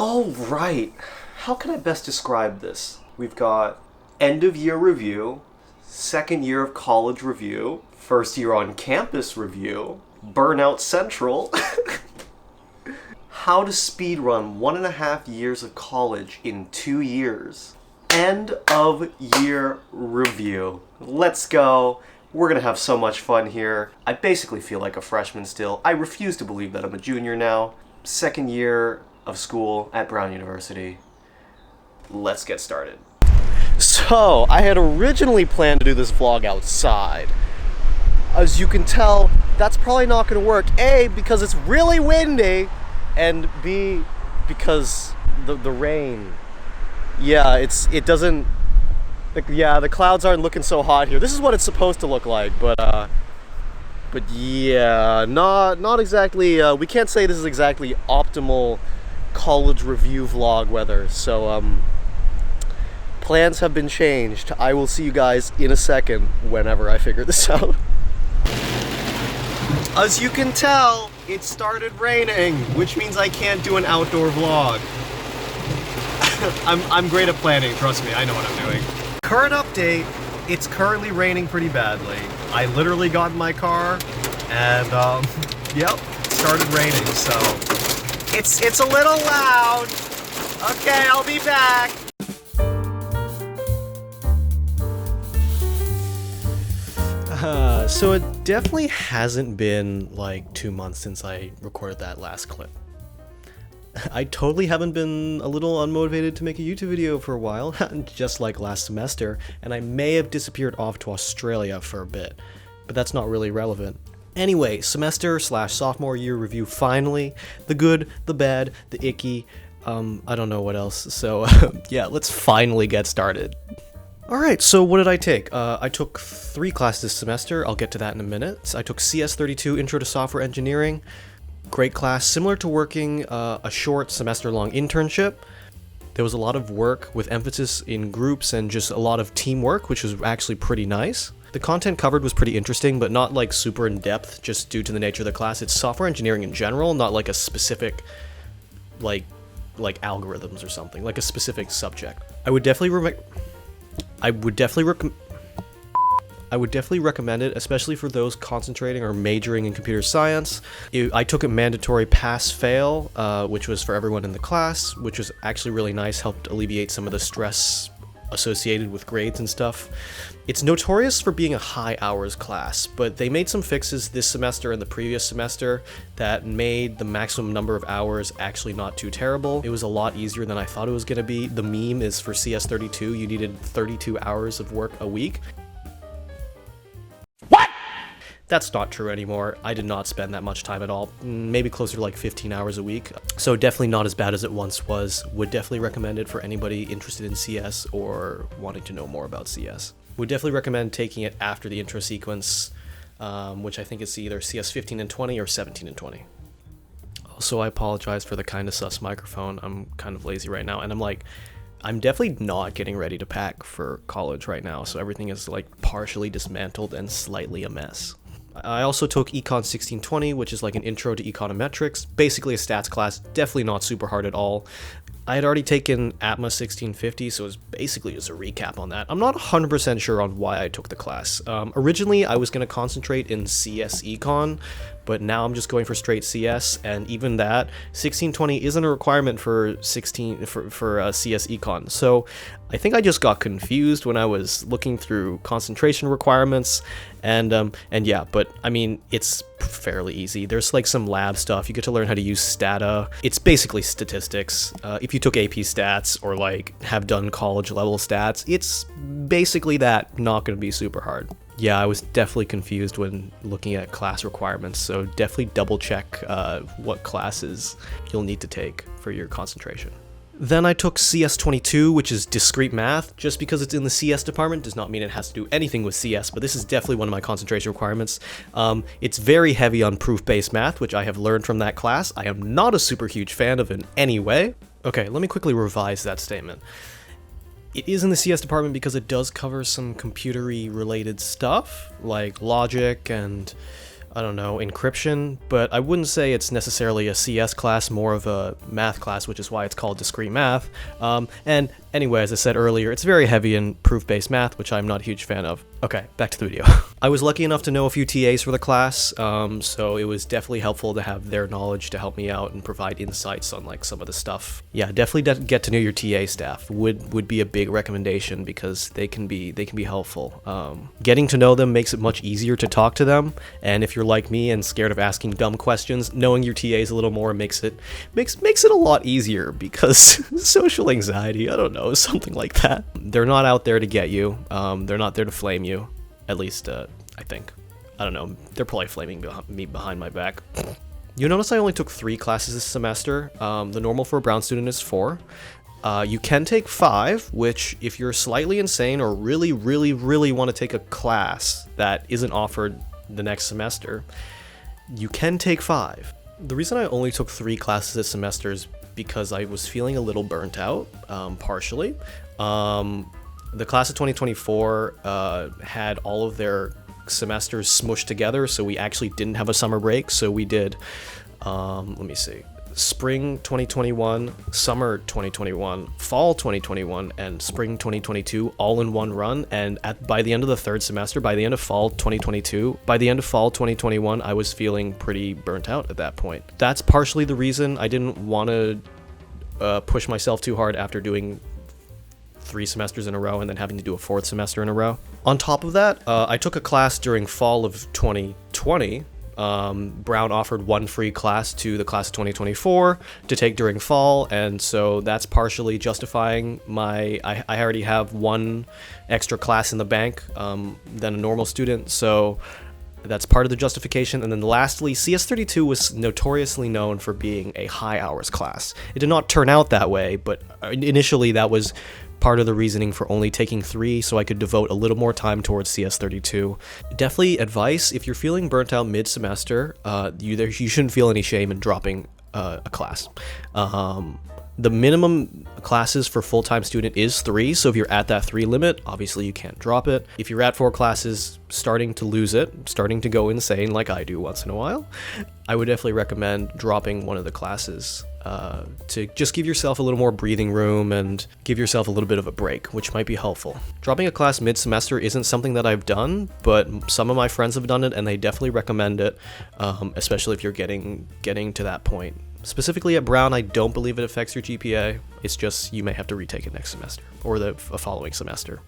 All right. How can I best describe this? We've got end of year review, second year of college review, first year on campus review, burnout central. How to speedrun 1.5 years of college in 2 years. End of year review. Let's go. We're gonna have so much fun here. I basically feel like a freshman still. I refuse to believe that I'm a junior now. Second year of school at Brown University. Let's get started. So, I had originally planned to do this vlog outside. As you can tell, that's probably not gonna work. A, because it's really windy, and B, because the rain. Yeah, it doesn't, the clouds aren't looking so hot here. This is what it's supposed to look like, but yeah, not exactly, we can't say this is exactly optimal college review vlog weather, so, plans have been changed. I will see you guys in a second whenever I figure this out. As you can tell, it started raining, which means I can't do an outdoor vlog. I'm great at planning, trust me, I know what I'm doing. Current update, it's currently raining pretty badly. I literally got in my car, and yep, it started raining, so it's a little loud. Okay, I'll be back. So it definitely hasn't been like 2 months since I recorded that last clip. I totally haven't been a little unmotivated to make a YouTube video for a while, just like last semester, and I may have disappeared off to Australia for a bit, but that's not really relevant. Anyway, semester/sophomore year review finally. The good, the bad, the icky, I don't know what else, so yeah, let's finally get started. Alright, so what did I take? I took 3 classes this semester, I'll get to that in a minute. I took CS32, Intro to Software Engineering. Great class, similar to working a short semester-long internship. There was a lot of work with emphasis in groups and just a lot of teamwork, which was actually pretty nice. The content covered was pretty interesting, but not like super in-depth just due to the nature of the class. It's software engineering in general, not like a specific like algorithms or something, like a specific subject. I would definitely recommend it, especially for those concentrating or majoring in computer science. I took a mandatory pass-fail, which was for everyone in the class, which was actually really nice, helped alleviate some of the stress associated with grades and stuff. It's notorious for being a high hours class, but they made some fixes this semester and the previous semester that made the maximum number of hours actually not too terrible. It was a lot easier than I thought it was going to be. The meme is for CS32, you needed 32 hours of work a week. What? That's not true anymore. I did not spend that much time at all. Maybe closer to like 15 hours a week. So definitely not as bad as it once was. Would definitely recommend it for anybody interested in CS or wanting to know more about CS. Would definitely recommend taking it after the intro sequence, which I think is either CS 15 and 20 or 17 and 20. Also, I apologize for the kind of sus microphone. I'm kind of lazy right now, and I'm definitely not getting ready to pack for college right now, so everything is like partially dismantled and slightly a mess. I also took Econ 1620, which is like an intro to econometrics, basically a stats class, definitely not super hard at all. I had already taken ATMA 1650, so it was basically just a recap on that. I'm not 100% sure on why I took the class. Originally, I was going to concentrate in CS Econ, but now I'm just going for straight CS, and even that, 1620 isn't a requirement for CS Econ. So I think I just got confused when I was looking through concentration requirements, and yeah, but I mean, it's fairly easy. There's like some lab stuff. You get to learn how to use stata. It's basically statistics. If you took AP stats or like have done college level stats, it's basically that, not going to be super hard. Yeah, I was definitely confused when looking at class requirements, so definitely double check what classes you'll need to take for your concentration. Then I took CS22, which is discrete math. Just because it's in the CS department does not mean it has to do anything with CS, but this is definitely one of my concentration requirements. It's very heavy on proof-based math, which I have learned from that class. I am not a super huge fan of in any way. Okay, let me quickly revise that statement. It is in the CS department because it does cover some computery related stuff, like logic and I don't know, encryption, but I wouldn't say it's necessarily a CS class, more of a math class, which is why it's called discrete math. And anyway, as I said earlier, it's very heavy in proof-based math, which I'm not a huge fan of. Okay, back to the video. I was lucky enough to know a few TAs for the class, so it was definitely helpful to have their knowledge to help me out and provide insights on like some of the stuff. Yeah, definitely get to know your TA staff would be a big recommendation because they can be helpful. Getting to know them makes it much easier to talk to them, and if you're like me and scared of asking dumb questions, knowing your TAs a little more makes it a lot easier because social anxiety, I don't know, something like that. They're not out there to get you. They're not there to flame you. At least, I think. I don't know. They're probably flaming me behind my back. You notice I only took 3 classes this semester. The normal for a Brown student is 4. You can take 5, which if you're slightly insane or really, really, really want to take a class that isn't offered the next semester, you can take 5. The reason I only took 3 classes this semester is because I was feeling a little burnt out, partially. The class of 2024 had all of their semesters smushed together, so we actually didn't have a summer break. So we did, let me see, spring 2021, summer 2021, fall 2021, and spring 2022 all in one run. And by the end of the 3rd semester, by the end of fall 2021, I was feeling pretty burnt out at that point. That's partially the reason I didn't want to push myself too hard after doing 3 semesters in a row and then having to do a 4th semester in a row. On top of that, I took a class during fall of 2020. Brown offered 1 free class to the class of 2024 to take during fall, and so that's partially justifying I already have 1 extra class in the bank than a normal student, so that's part of the justification. And then lastly, CS32 was notoriously known for being a high hours class. It did not turn out that way, but initially that was part of the reasoning for only taking 3, so I could devote a little more time towards CS32. Definitely advice, if you're feeling burnt out mid-semester, you shouldn't feel any shame in dropping a class. The minimum classes for full-time student is 3, so if you're at that 3 limit, obviously you can't drop it. If you're at 4 classes, starting to lose it, starting to go insane like I do once in a while, I would definitely recommend dropping one of the classes to just give yourself a little more breathing room and give yourself a little bit of a break, which might be helpful. Dropping a class mid-semester isn't something that I've done, but some of my friends have done it and they definitely recommend it, especially if you're getting to that point. Specifically at Brown, I don't believe it affects your GPA. It's just you may have to retake it next semester or a following semester.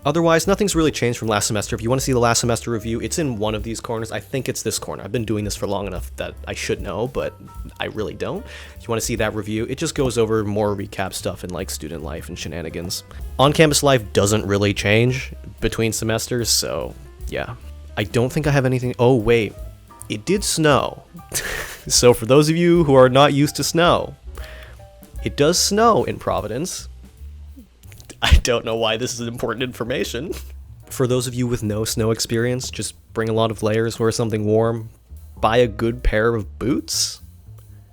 Otherwise, nothing's really changed from last semester. If you want to see the last semester review, it's in one of these corners. I think it's this corner. I've been doing this for long enough that I should know, but I really don't. If you want to see that review, it just goes over more recap stuff in like student life and shenanigans. On-campus life doesn't really change between semesters, so yeah. I don't think I have anything. Oh, wait. It did snow. So for those of you who are not used to snow, it does snow in Providence. I don't know why this is important information. For those of you with no snow experience, just bring a lot of layers, wear something warm, buy a good pair of boots,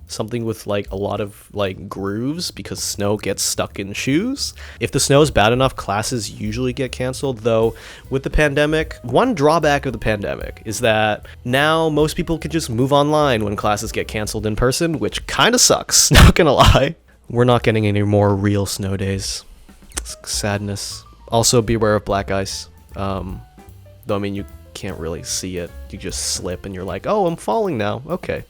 something with like a lot of like grooves because snow gets stuck in shoes. If the snow is bad enough, classes usually get canceled, though with the pandemic, one drawback of the pandemic is that now most people can just move online when classes get canceled in person, which kind of sucks, not gonna lie. We're not getting any more real snow days. Sadness. Also beware of black ice, though I mean you can't really see it, you just slip and you're like, oh, I'm falling now, okay.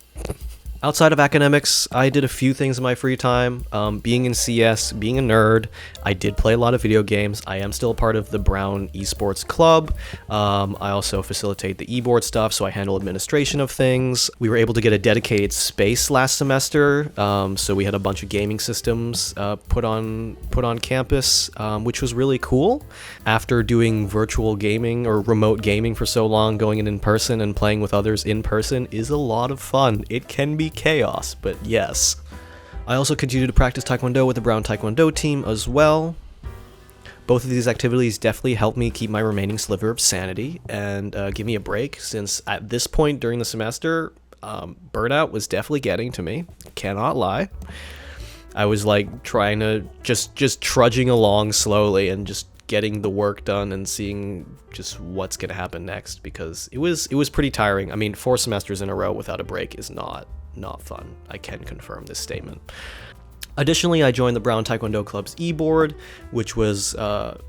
Outside of academics, I did a few things in my free time. Being in CS, being a nerd, I did play a lot of video games. I am still a part of the Brown Esports Club. I also facilitate the e-board stuff, so I handle administration of things. We were able to get a dedicated space last semester, so we had a bunch of gaming systems put on campus, which was really cool. After doing virtual gaming or remote gaming for so long, going in person and playing with others in person is a lot of fun. It can be chaos, but yes. I also continue to practice Taekwondo with the Brown Taekwondo team as well. Both of these activities definitely help me keep my remaining sliver of sanity and give me a break, since at this point during the semester, burnout was definitely getting to me. Cannot lie. I was like trying to just trudging along slowly and just getting the work done and seeing just what's going to happen next, because it was pretty tiring. I mean, 4 semesters in a row without a break is not fun. I can confirm this statement. Additionally, I joined the Brown Taekwondo Club's e-board, which was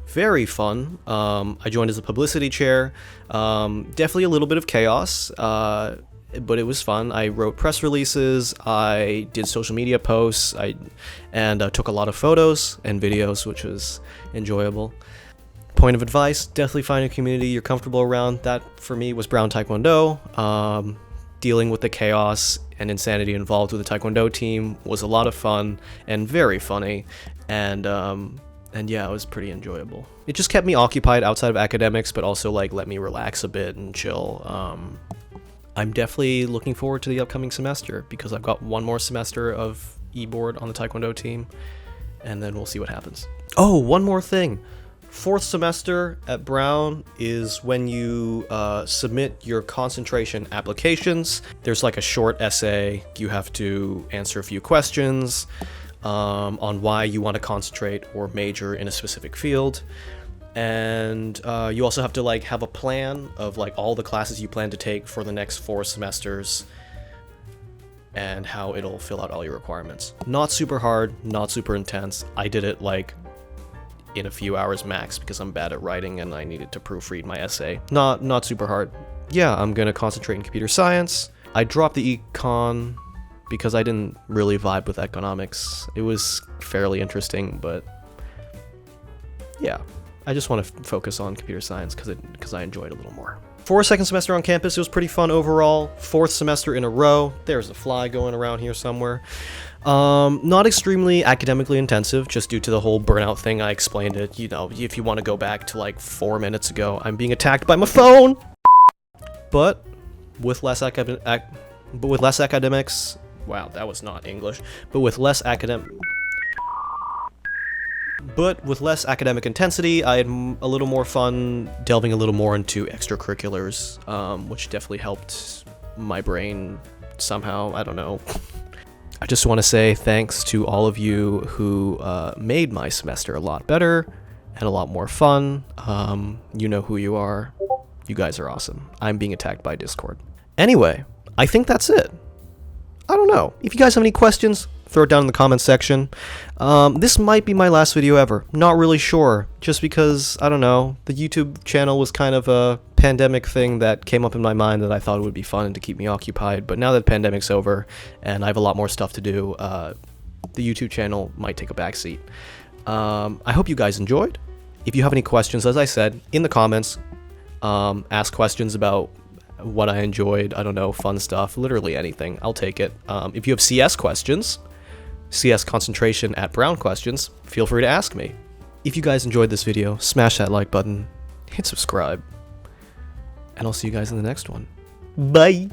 very fun. I joined as a publicity chair. Definitely a little bit of chaos, but it was fun. I wrote press releases, I did social media posts, and took a lot of photos and videos, which was enjoyable. Point of advice, definitely find a community you're comfortable around. That, for me, was Brown Taekwondo. Dealing with the chaos and insanity involved with the Taekwondo team was a lot of fun and very funny, and yeah, it was pretty enjoyable. It just kept me occupied outside of academics, but also like let me relax a bit and chill. I'm definitely looking forward to the upcoming semester, because I've got one more semester of e-board on the Taekwondo team, and then we'll see what happens. Oh, one more thing. 4th semester at Brown is when you submit your concentration applications. There's like a short essay. You have to answer a few questions on why you want to concentrate or major in a specific field. And you also have to like have a plan of like all the classes you plan to take for the next 4 semesters and how it'll fill out all your requirements. Not super hard, not super intense. I did it like in a few hours max because I'm bad at writing and I needed to proofread my essay. Not super hard. Yeah, I'm gonna concentrate in computer science. I dropped the econ because I didn't really vibe with economics. It was fairly interesting, but yeah, I just want to focus on computer science because I enjoyed it a little more. For a second semester on campus, it was pretty fun overall. 4th semester in a row. There's a fly going around here somewhere. Not extremely academically intensive, just due to the whole burnout thing. I explained it. You know, if you want to go back to like 4 minutes ago, I'm being attacked by my phone. But with less academics, wow, that was not English. But with less academic intensity, I had a little more fun delving a little more into extracurriculars, which definitely helped my brain somehow. I don't know. I just want to say thanks to all of you who made my semester a lot better and a lot more fun. You know who you are. You guys are awesome. I'm being attacked by Discord. Anyway, I think that's it. I don't know. If you guys have any questions, throw it down in the comments section. This might be my last video ever. Not really sure. Just because, I don't know, the YouTube channel was kind of a pandemic thing that came up in my mind that I thought would be fun to keep me occupied. But now that the pandemic's over and I have a lot more stuff to do, the YouTube channel might take a backseat. I hope you guys enjoyed. If you have any questions, as I said, in the comments, ask questions about what I enjoyed. I don't know, fun stuff, literally anything. I'll take it. If you have CS questions, CS concentration at Brown questions, feel free to ask me. If you guys enjoyed this video, smash that like button, hit subscribe, and I'll see you guys in the next one. Bye!